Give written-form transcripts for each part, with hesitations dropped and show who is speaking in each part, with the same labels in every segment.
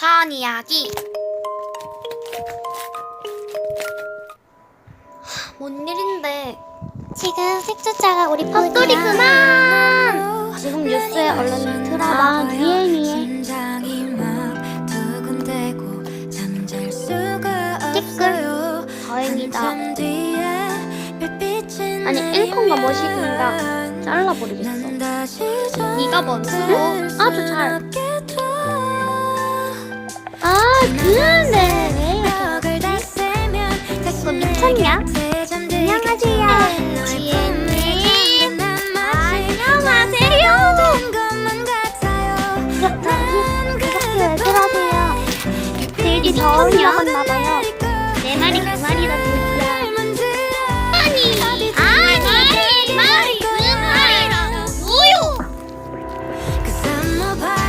Speaker 1: 유치원 이야기. 뭔 일인데?
Speaker 2: 지금 색조자가 우리
Speaker 1: 헛소리 그만!
Speaker 2: 지금 뉴스에 얼른 틀어봐. 유행이에 댓글. 다행이다. 아니 앵커가 멋있는가 잘라버리겠어.
Speaker 1: 네가 먼저.
Speaker 2: 응? 아주 잘. 아 그런데 왜 이렇게 너 미쳤냐? 안녕하세요 지혜님. 안녕하세요. 이렇게 왜 그러세요? 들이 더운 먹었나봐요. 내 말이 그 말이다 들이야.
Speaker 1: 말이 그 말이라고 뭐요?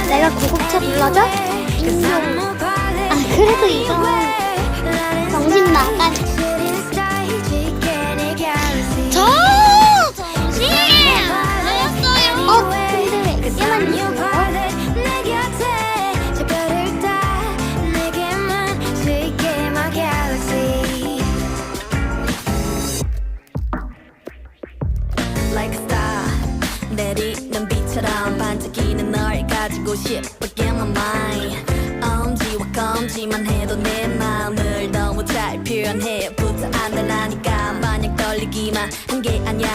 Speaker 2: 내가 구급차 불러줘? 인정. 아 그래도 이건 정신 나간.
Speaker 1: 정신 나갔어요.
Speaker 2: 근데 그게만 있어?
Speaker 3: 내리는 비처럼 반짝이는 널 가지고 싶어 Get my mind 엄지와 검지만 해도 내 마음을 너무 잘 표현해 부터 안 되라니까 마냥 떨리기만 한 게 아냐